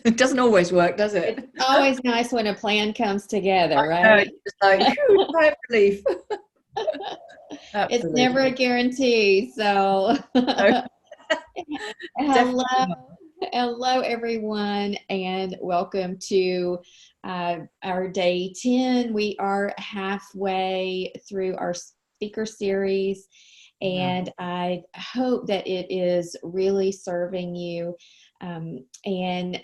It doesn't always work, does it? It's always nice when a plan comes together, No, right? it's just like, phew, sigh of relief. It's never a Absolutely. guarantee. So, No, hello, definitely not. hello, everyone, and welcome to our day 10. We are halfway through our speaker series, Wow. and I hope that it is really serving you. And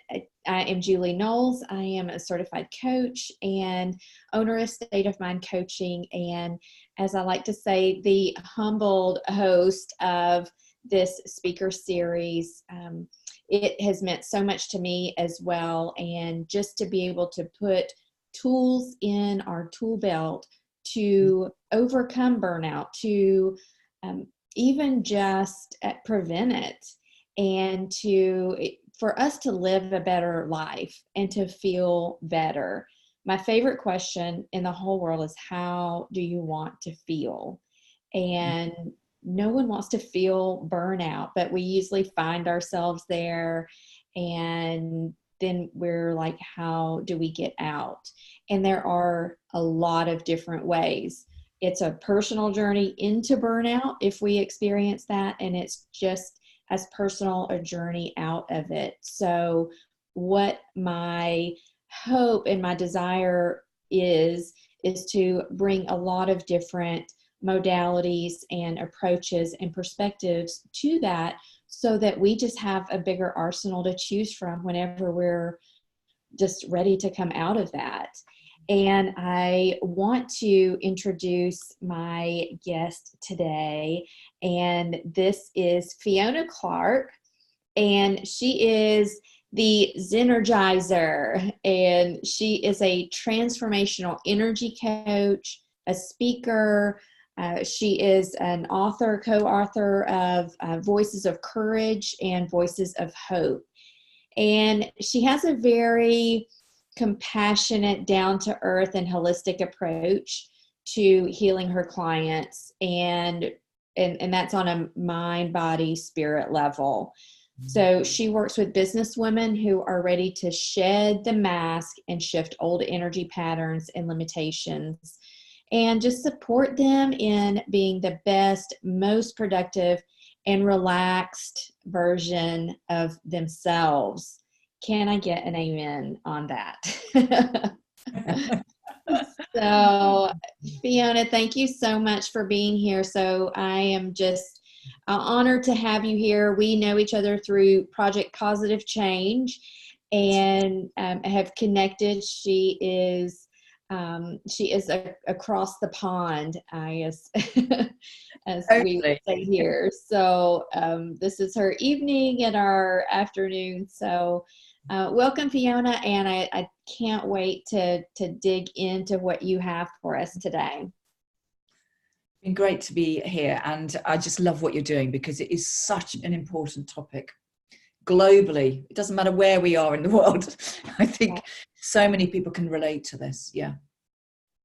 I am Julie Knowles. I am a certified coach and owner of State of Mind Coaching, and as I like to say, the humbled host of this speaker series. It has meant so much to me as well. And just to be able to put tools in our tool belt to overcome burnout, to even just prevent it, and for us to live a better life and to feel better. My favorite question in the whole world is, how do you want to feel? And no one wants to feel burnout, but we usually find ourselves there, and then we're like, how do we get out? And there are a lot of different ways. It's a personal journey into burnout if we experience that, and it's just as personal a journey out of it. So what my hope and my desire is to bring a lot of different modalities and approaches and perspectives to that, so that we just have a bigger arsenal to choose from whenever we're just ready to come out of that. And I want to introduce my guest today, and this is Fiona Clark, and she is the Zenergizer, and she is a transformational energy coach, a speaker. She is an author, co-author of Voices of Courage and Voices of Hope. And she has a very compassionate, down-to-earth, and holistic approach to healing her clients. And that's on a mind, body, spirit level. So she works with business women who are ready to shed the mask and shift old energy patterns and limitations, and just support them in being the best, most productive, and relaxed version of themselves. Can I get an amen on that? So, Fiona, thank you so much for being here. So, I am just honored to have you here. We know each other through Project Positive Change, and have connected. She is across the pond, I guess, as we would Totally. say here. So this is her evening and our afternoon. So welcome, Fiona, and I can't wait to dig into what you have for us today. It's been great to be here, and I just love what you're doing because it is such an important topic globally. It doesn't matter where we are in the world. I think so many people can relate to this. Yeah.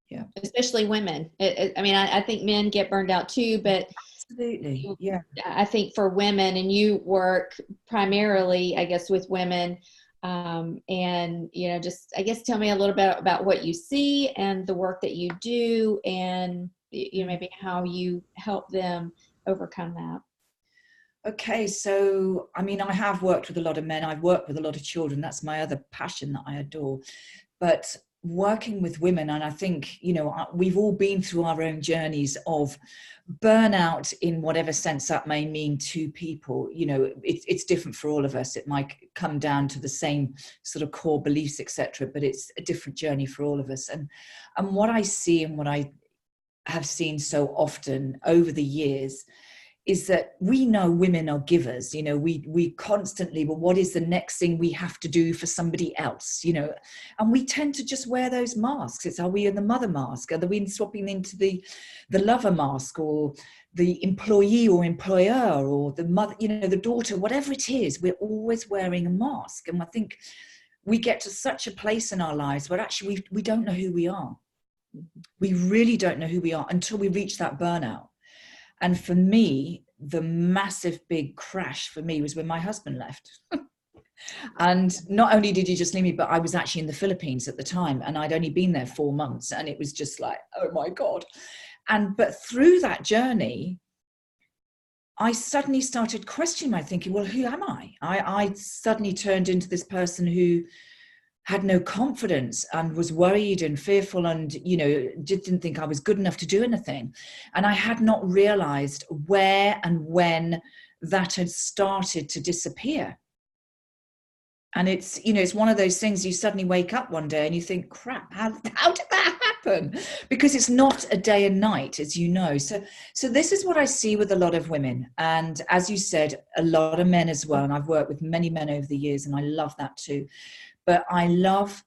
Yeah. Especially women. I mean, I think men get burned out too, but Absolutely. Yeah. I think for women, and you work primarily, I guess, with women, and just I guess tell me a little bit about what you see and the work that you do, and maybe how you help them overcome that. Okay, so I mean, I have worked with a lot of men. I've worked with a lot of children. That's my other passion that I adore. But working with women, and I think, we've all been through our own journeys of burnout in whatever sense that may mean to people. It's different for all of us. It might come down to the same sort of core beliefs, etc., but it's a different journey for all of us. And what I see and what I have seen so often over the years is that we know women are givers. We constantly, well, what is the next thing we have to do for somebody else, and we tend to just wear those masks. Are we in the mother mask? Are we swapping into the lover mask, or the employee or employer, or the mother, the daughter, whatever it is? We're always wearing a mask. And I think we get to such a place in our lives where actually we don't know who we are. We really don't know who we are until we reach that burnout. And for me, the massive big crash for me was when my husband left. And not only did he just leave me, but I was actually in the Philippines at the time, and I'd only been there 4 months, and it was just like, oh my God. But through that journey, I suddenly started questioning my thinking, well, who am I? I suddenly turned into this person who had no confidence and was worried and fearful and, didn't think I was good enough to do anything. And I had not realized where and when that had started to disappear. And it's one of those things, you suddenly wake up one day and you think, crap, how did that happen? Because it's not a day and night, as you know. So this is what I see with a lot of women. And as you said, a lot of men as well. And I've worked with many men over the years, and I love that too. But I love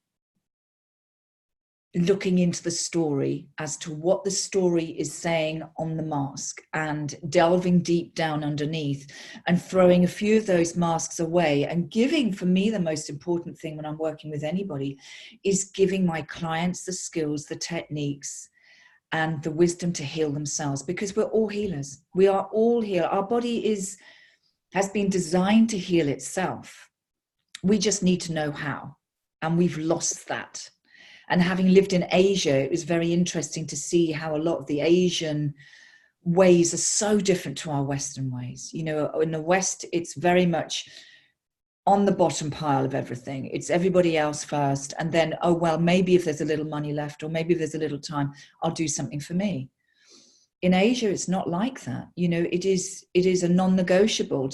looking into the story as to what the story is saying on the mask, and delving deep down underneath and throwing a few of those masks away, and giving, for me, the most important thing when I'm working with anybody is giving my clients the skills, the techniques, and the wisdom to heal themselves, because we're all healers. We are all healers. Our body has been designed to heal itself. We just need to know how, and we've lost that. And having lived in Asia, it was very interesting to see how a lot of the Asian ways are so different to our Western ways. In the West, it's very much on the bottom pile of everything. It's everybody else first. And then, oh, well, maybe if there's a little money left, or maybe if there's a little time, I'll do something for me. In Asia, it's not like that. It is a non-negotiable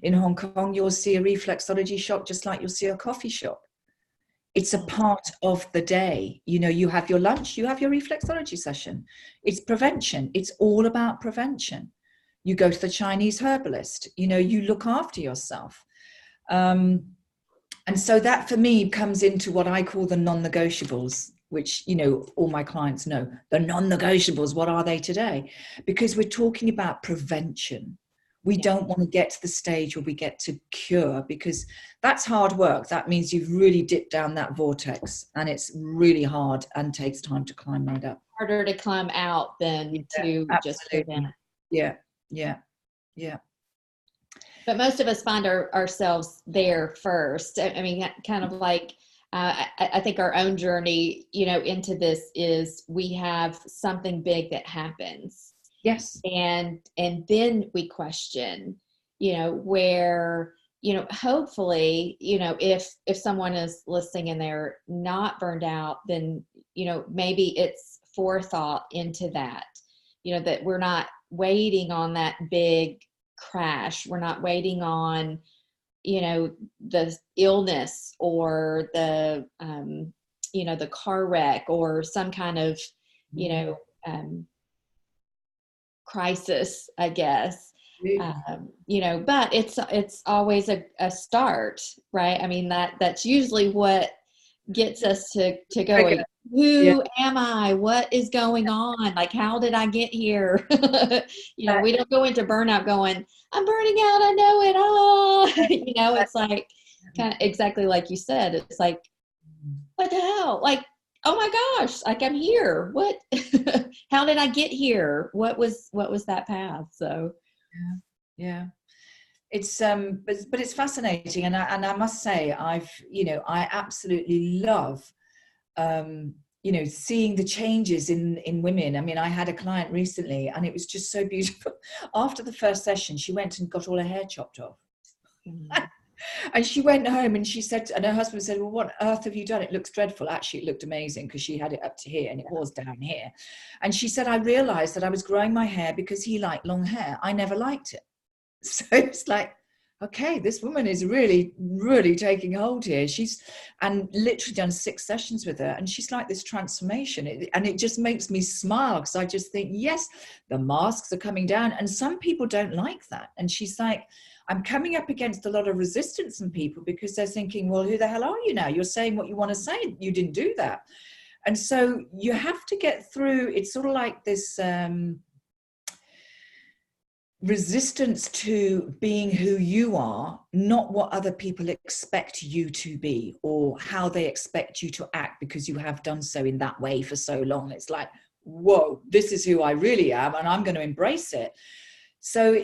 in Hong Kong, you'll see a reflexology shop just like you'll see a coffee shop. It's a part of the day. You have your lunch, you have your reflexology session. It's prevention. It's all about prevention. You go to the Chinese herbalist, you look after yourself. And so that for me comes into what I call the non-negotiables, which, all my clients know. The non-negotiables, what are they today? Because we're talking about prevention. We don't want to get to the stage where we get to cure, because that's hard work. That means you've really dipped down that vortex, and it's really hard and takes time to climb right up. Harder to climb out than to just prevent. Yeah. But most of us find ourselves there first. I mean, kind of like, I think our own journey, into this is we have something big that happens. Yes. And then we question, where, hopefully, if someone is listening and they're not burned out, then, maybe it's forethought into that, that we're not waiting on that big crash. We're not waiting on, the illness or the, the car wreck or some kind of, crisis, I guess. But it's always a start, right? I mean, that's usually what gets us to go, who am I? What is going on? Like, how did I get here? We don't go into burnout going, I'm burning out, I know it all. It's like kind of exactly like you said. It's like, what the hell? Like, oh my gosh, like, I'm here. What, how did I get here? What was that path? So, yeah. It's, but it's fascinating. And I must say, I absolutely love, seeing the changes in women. I mean, I had a client recently, and it was just so beautiful. After the first session, she went and got all her hair chopped off. Mm-hmm. And she went home and she said, and her husband said, well, what on earth have you done? It looks dreadful. Actually, it looked amazing, because she had it up to here and it was down here. And she said, I realized that I was growing my hair because he liked long hair. I never liked it. So it's like, okay, this woman is really, really taking hold here. And literally done 6 sessions with her, and she's like this transformation. And it just makes me smile, because I just think, yes, the masks are coming down, and some people don't like that. And she's like, I'm coming up against a lot of resistance in people, because they're thinking, well, who the hell are you now? You're saying what you want to say. You didn't do that. And so you have to get through. It's sort of like this resistance to being who you are, not what other people expect you to be, or how they expect you to act, because you have done so in that way for so long. It's like, whoa, this is who I really am, and I'm going to embrace it. So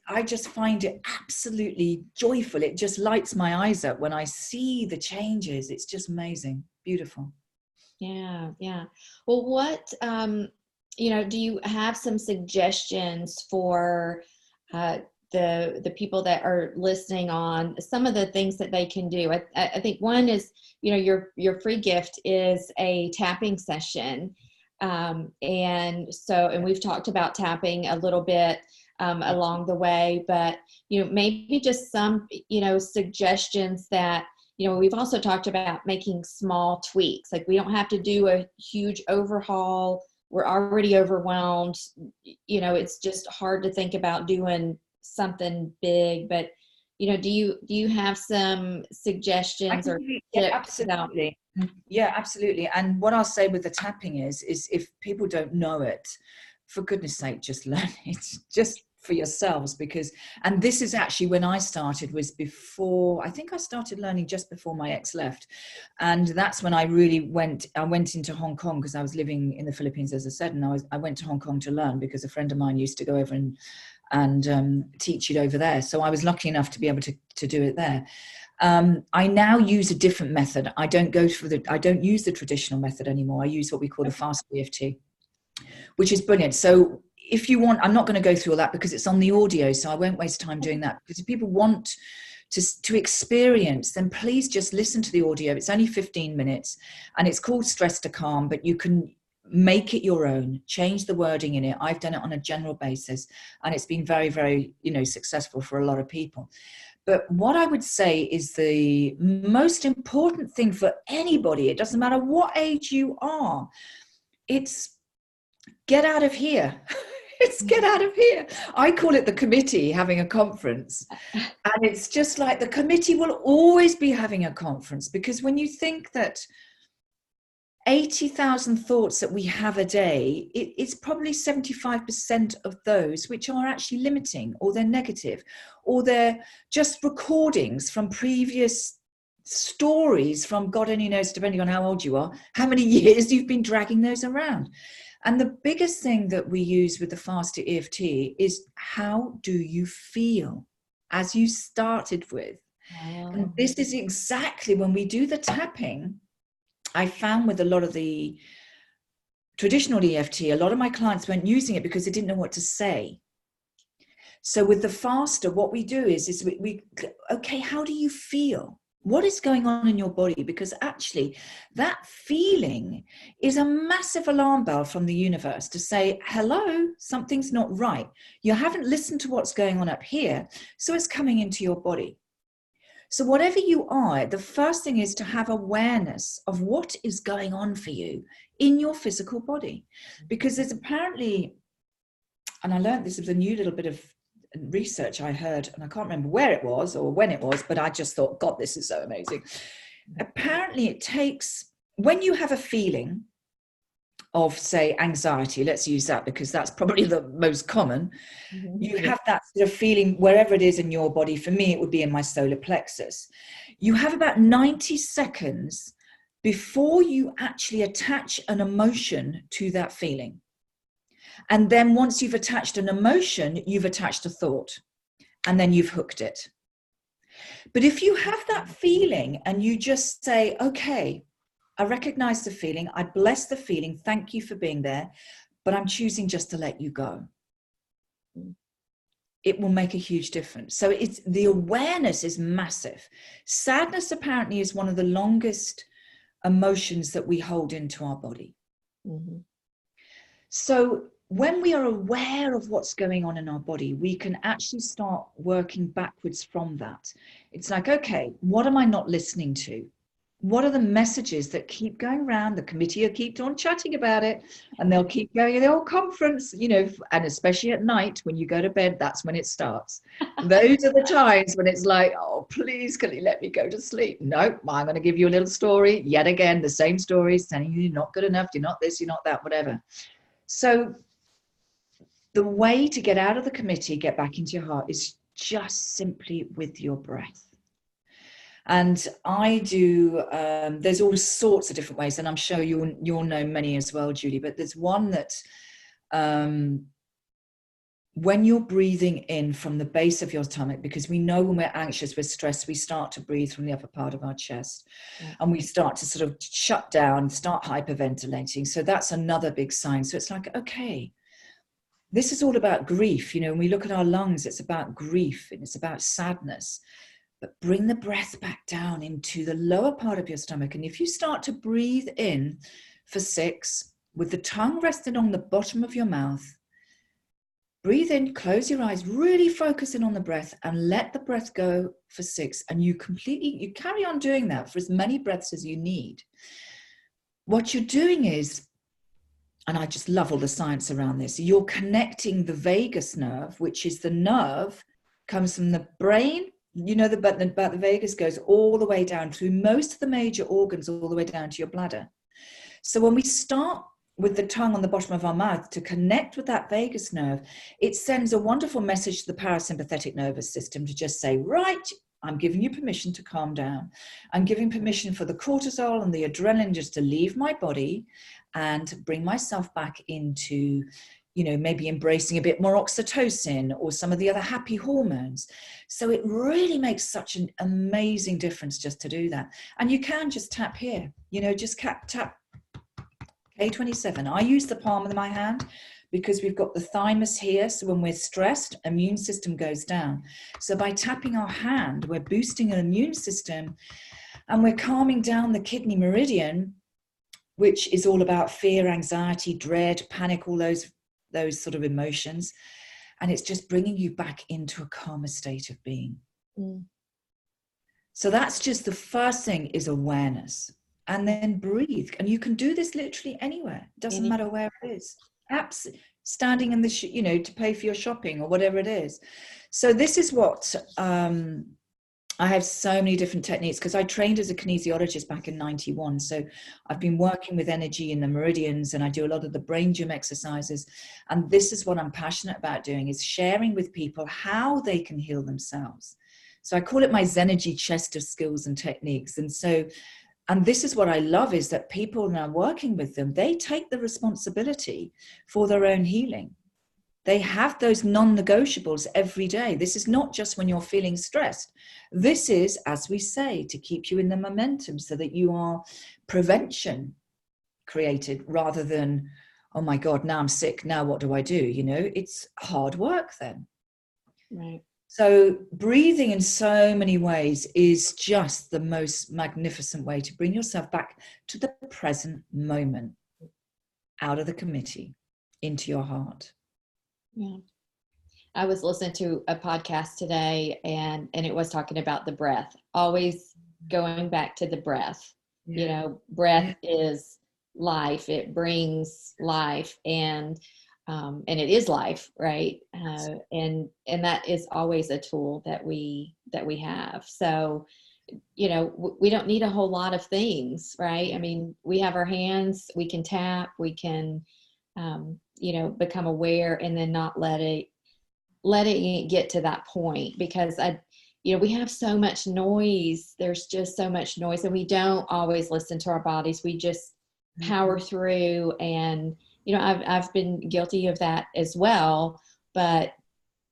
I just find it absolutely joyful. It just lights my eyes up when I see the changes. It's just amazing, beautiful. Yeah, yeah. Well, what, do you have some suggestions for the people that are listening on some of the things that they can do? I think one is, your free gift is a tapping session. And we've talked about tapping a little bit along the way, but, maybe just some, suggestions that, we've also talked about making small tweaks. Like, we don't have to do a huge overhaul. We're already overwhelmed. It's just hard to think about doing something big, but, do you have some suggestions or Yeah, tips about? absolutely. Yeah, absolutely. And what I'll say with the tapping is if people don't know it, for goodness sake, just learn it just for yourselves, because, and this is actually when I started, was before, I think I started learning just before my ex left. And that's when I went into Hong Kong, because I was living in the Philippines, as I said, and I went to Hong Kong to learn, because a friend of mine used to go over and teach it over there. So I was lucky enough to be able to do it there. I now use a different method. I don't use the traditional method anymore. I use what we call the fast EFT, which is brilliant. So if you want, I'm not going to go through all that because it's on the audio, so I won't waste time doing that. Because if people want to experience, then please just listen to the audio. It's only 15 minutes and it's called Stress to Calm, but you can make it your own, change the wording in it. I've done it on a general basis and it's been very, very, successful for a lot of people. But what I would say is the most important thing for anybody, it doesn't matter what age you are, it's get out of here. It's get out of here. I call it the committee having a conference. And it's just like the committee will always be having a conference, because when you think that 80,000 thoughts that we have a day, it's probably 75% of those which are actually limiting, or they're negative, or they're just recordings from previous stories from God only knows, depending on how old you are, how many years you've been dragging those around. And the biggest thing that we use with the faster EFT is, how do you feel, as you started with? And this is exactly when we do the tapping. I found with a lot of the traditional EFT, a lot of my clients weren't using it because they didn't know what to say. So with the faster, what we do is okay, how do you feel? What is going on in your body? Because actually that feeling is a massive alarm bell from the universe to say, hello, something's not right. You haven't listened to what's going on up here. So it's coming into your body. So whatever you are, the first thing is to have awareness of what is going on for you in your physical body. Because there's apparently, and I learned this was a new little bit of research I heard, and I can't remember where it was or when it was, but I just thought, God, this is so amazing. Apparently it takes, when you have a feeling of, say, anxiety, let's use that because that's probably the most common, you have that sort of feeling wherever it is in your body. For me, it would be in my solar plexus. You have about 90 seconds before you actually attach an emotion to that feeling. And then once you've attached an emotion, you've attached a thought, and then you've hooked it. But if you have that feeling and you just say, okay, I recognize the feeling, I bless the feeling, thank you for being there, but I'm choosing just to let you go, it will make a huge difference. So it's, the awareness is massive. Sadness apparently is one of the longest emotions that we hold into our body. Mm-hmm. So when we are aware of what's going on in our body, we can actually start working backwards from that. It's like, okay, what am I not listening to? What are the messages that keep going around? The committee will keep on chatting about it, and they'll keep going in the old conference, and especially at night when you go to bed, that's when it starts. Those are the times when it's like, oh, please, can you let me go to sleep? No, I'm going to give you a little story. Yet again, the same stories telling you you're not good enough, you're not this, you're not that, whatever. So the way to get out of the committee, get back into your heart, is just simply with your breath. And I do, there's all sorts of different ways, and I'm sure you'll know many as well, Julie, but there's one that when you're breathing in from the base of your stomach, because we know when we're anxious, we're stressed, we start to breathe from the upper part of our chest, and we start to sort of shut down, start hyperventilating. So that's another big sign. So it's like, okay, this is all about grief. You know, when we look at our lungs, it's about grief and it's about sadness. But bring the breath back down into the lower part of your stomach. And if you start to breathe in for 6, with the tongue resting on the bottom of your mouth, breathe in, close your eyes, really focus in on the breath and let the breath go for 6. And you carry on doing that for as many breaths as you need. What you're doing is, and I just love all the science around this, you're connecting the vagus nerve, which is the nerve, comes from the brain. You know, but the vagus goes all the way down through most of the major organs, all the way down to your bladder. So when we start with the tongue on the bottom of our mouth to connect with that vagus nerve, it sends a wonderful message to the parasympathetic nervous system to just say, right, I'm giving you permission to calm down. I'm giving permission for the cortisol and the adrenaline just to leave my body and bring myself back into, you know, maybe embracing a bit more oxytocin or some of the other happy hormones. So it really makes such an amazing difference just to do that. And you can just tap here, you know, just tap K27. I use the palm of my hand because we've got the thymus here. So when we're stressed, immune system goes down. So by tapping our hand, we're boosting an immune system and we're calming down the kidney meridian, which is all about fear, anxiety, dread, panic, all those sort of emotions. And it's just bringing you back into a calmer state of being. So that's just the first thing, is awareness. And then breathe. And you can do this literally anywhere. It doesn't matter where it is. Standing in the, you know, to pay for your shopping or whatever it is. So this is what, I have so many different techniques because I trained as a kinesiologist back in 91. So I've been working with energy in the meridians and I do a lot of the brain gym exercises. And this is what I'm passionate about doing, is sharing with people how they can heal themselves. So I call it my Zenergy chest of skills and techniques. And this is what I love, is that people now working with them, they take the responsibility for their own healing. They have those non-negotiables every day. This is not just when you're feeling stressed. This is, as we say, to keep you in the momentum so that you are prevention created rather than, oh my God, now I'm sick. Now what do I do? You know, it's hard work then. Right. So breathing in so many ways is just the most magnificent way to bring yourself back to the present moment, out of the committee, into your heart. Yeah. I was listening to a podcast today and it was talking about the breath, always going back to the breath. Yeah. You know, breath is life. It brings life and it is life, right? And that is always a tool that we have. So, you know, we don't need a whole lot of things, right? I mean, we have our hands, we can tap, we can, you know, become aware and then not letting it get to that point, because you know, we have so much noise. There's just so much noise and we don't always listen to our bodies. We just power through, and you know, I've been guilty of that as well. But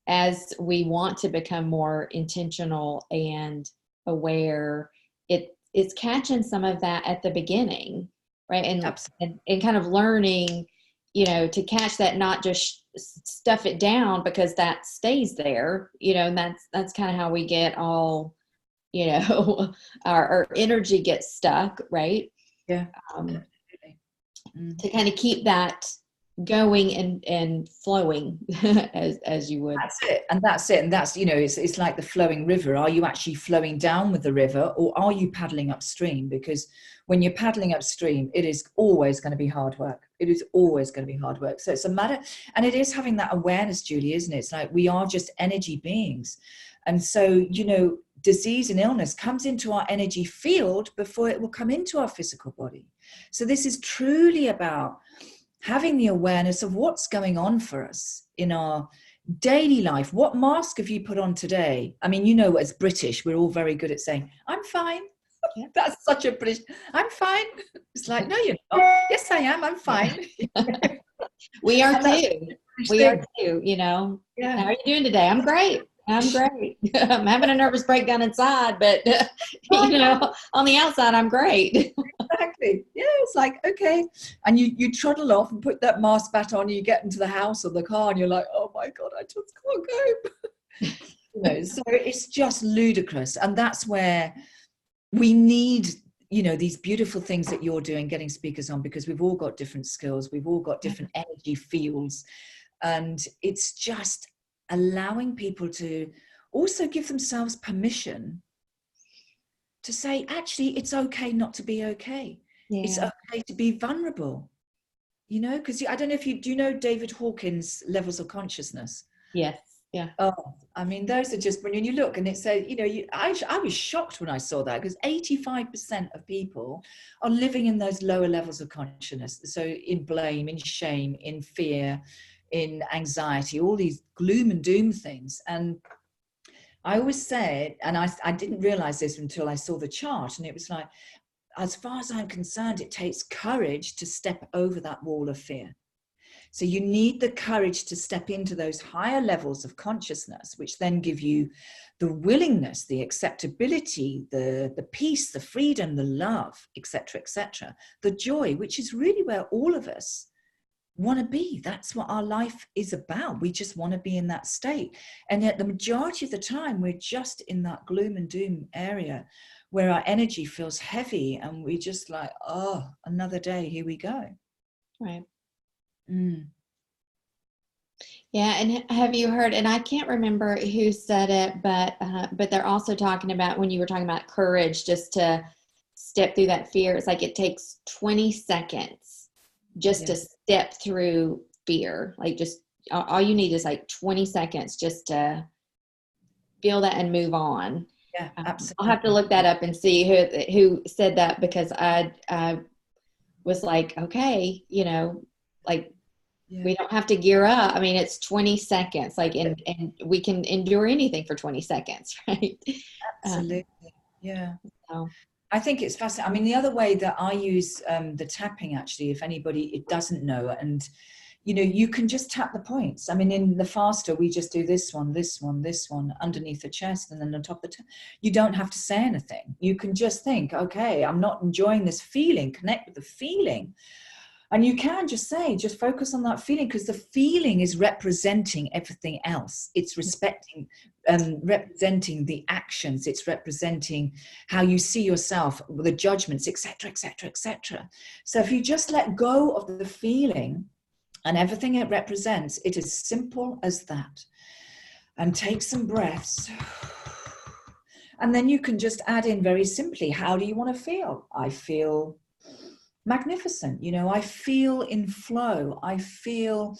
as we want to become more intentional and aware, it's catching some of that at the beginning, right? And kind of learning, you know, to catch that, not just stuff it down because that stays there, you know, and that's kind of how we get all, you know, our energy gets stuck, right? Yeah. To kind of keep that going and flowing as you would. That's it. And that's, you know, it's like the flowing river. Are you actually flowing down with the river, or are you paddling upstream? Because when you're paddling upstream, it is always going to be hard work. It is always going to be hard work. So it's a matter, and it is having that awareness, Julie, isn't it? It's like we are just energy beings. And so, you know, disease and illness comes into our energy field before it will come into our physical body. So this is truly about having the awareness of what's going on for us in our daily life. What mask have you put on today? I mean, you know, as British, we're all very good at saying, I'm fine. Yeah. That's such a British, I'm fine. It's like, no, you're not. Yes, I am. I'm fine. We are too. we are too, you know. Yeah. How are you doing today? I'm great. I'm great. I'm having a nervous breakdown inside, but you know, on the outside, I'm great. Exactly. Yeah, it's like, okay. And you trundle off and put that mask back on, you get into the house or the car and you're like, oh my God, I just can't go. You know, so it's just ludicrous. And that's where we need, you know, these beautiful things that you're doing, getting speakers on, because we've all got different skills. We've all got different energy fields. And it's just allowing people to also give themselves permission to say, actually, it's okay not to be okay. Yeah. It's okay to be vulnerable, you know, because I don't know if do you know David Hawkins' levels of consciousness? Yes. Yeah. Oh, I mean, those are just, when you look and it says, you know, I was shocked when I saw that, because 85% of people are living in those lower levels of consciousness. So in blame, in shame, in fear, in anxiety, all these gloom and doom things. And I always said, and I didn't realize this until I saw the chart, and it was like, as far as I'm concerned, it takes courage to step over that wall of fear. So you need the courage to step into those higher levels of consciousness, which then give you the willingness, the acceptability, the peace, the freedom, the love, etc., the joy, which is really where all of us want to be. That's what our life is about. We just want to be in that state. And yet the majority of the time, we're just in that gloom and doom area where our energy feels heavy and we just like, oh, another day, here we go. Right. Mm. Yeah, and have you heard, and I can't remember who said it, but they're also talking about, when you were talking about courage, just to step through that fear, it's like it takes 20 seconds just to step through fear. Like, just all you need is like 20 seconds just to feel that and move on. Yeah, absolutely. I'll have to look that up and see who said that, because I was like, okay, you know, like, we don't have to gear up. I mean, it's 20 seconds, like, and we can endure anything for 20 seconds, right? Absolutely. Yeah. So. I think it's fascinating. I mean, the other way that I use the tapping, actually, if anybody it doesn't know, and you know, you can just tap the points. I mean, in the faster, we just do this one, this one, this one underneath the chest, and then on top of the you don't have to say anything. You can just think, okay, I'm not enjoying this feeling, connect with the feeling. And you can just say, just focus on that feeling, because the feeling is representing everything else. It's representing the actions. It's representing how you see yourself, the judgments, etc., etc., etc. So if you just let go of the feeling and everything it represents, it is simple as that. And take some breaths. And then you can just add in very simply, how do you want to feel? I feel magnificent, you know, I feel in flow, I feel,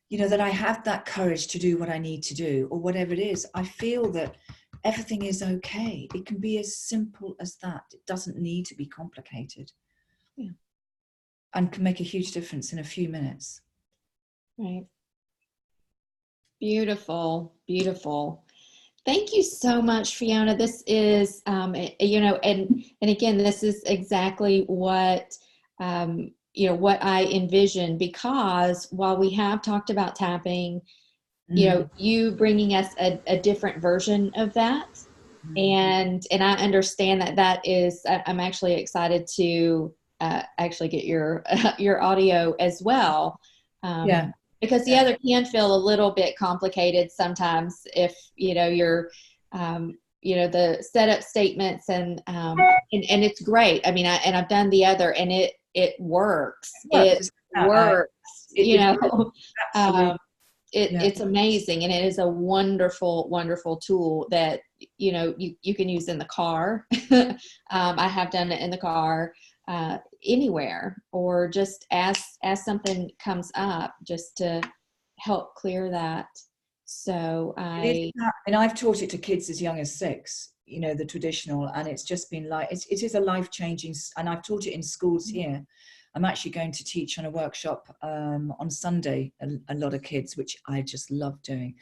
you know, that I have that courage to do what I need to do, or whatever it is. I feel that everything is okay. It can be as simple as that. It doesn't need to be complicated. Yeah. And can make a huge difference in a few minutes. Right. Beautiful, beautiful. Thank you so much, Fiona. This is, you know, and again, this is exactly what, you know, what I envision, because while we have talked about tapping, you know, you bringing us a different version of that. And I understand that is, I'm actually excited to actually get your audio as well. Because the other can feel a little bit complicated sometimes if, you know, you're, you know, the setup statements and it's great. I mean, I've done the other and it works. It works, you know, it's amazing. And it is a wonderful, wonderful tool that, you know, you can use in the car. I have done it in the car, anywhere, or just as something comes up, just to help clear that. So and I've taught it to kids as young as 6, you know, the traditional, and it's just been like, it is a life-changing, and I've taught it in schools here. I'm actually going to teach on a workshop on Sunday, a lot of kids, which I just love doing.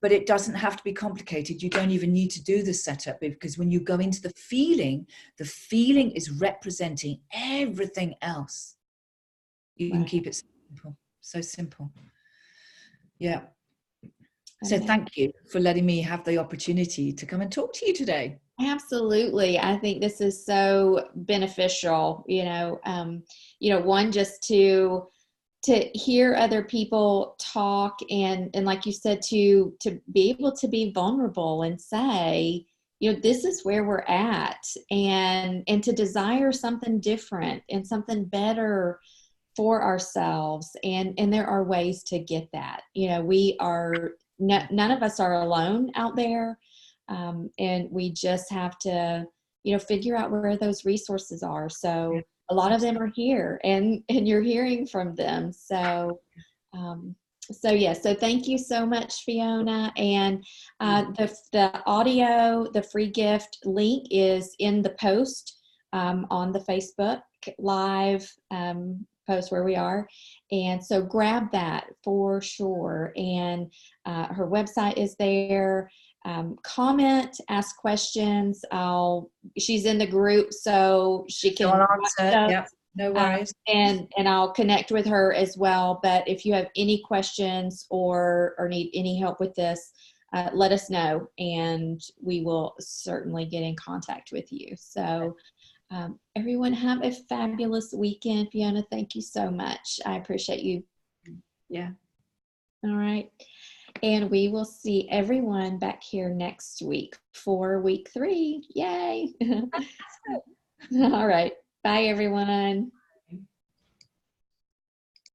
But it doesn't have to be complicated. You don't even need to do the setup, because when you go into the feeling is representing everything else. You can keep it simple, so simple. Yeah. So thank you for letting me have the opportunity to come and talk to you today. Absolutely. I think this is so beneficial, one, just to hear other people talk, and like you said, to be able to be vulnerable and say, this is where we're at, and to desire something different and something better for ourselves. And there are ways to get that. We are, none of us are alone out there. And we just have to, figure out where those resources are. So a lot of them are here, and you're hearing from them. So, so thank you so much, Fiona. And the audio, the free gift link is in the post on the Facebook Live post where we are. And so grab that for sure. And her website is there. Comment, ask questions. She's in the group, so she can answer. Yep, no worries. And I'll connect with her as well. But if you have any questions or need any help with this, let us know, and we will certainly get in contact with you. So everyone, have a fabulous weekend. Fiona, thank you so much. I appreciate you. Yeah. All right. And we will see everyone back here next week for week 3. Yay. All right. Bye, everyone.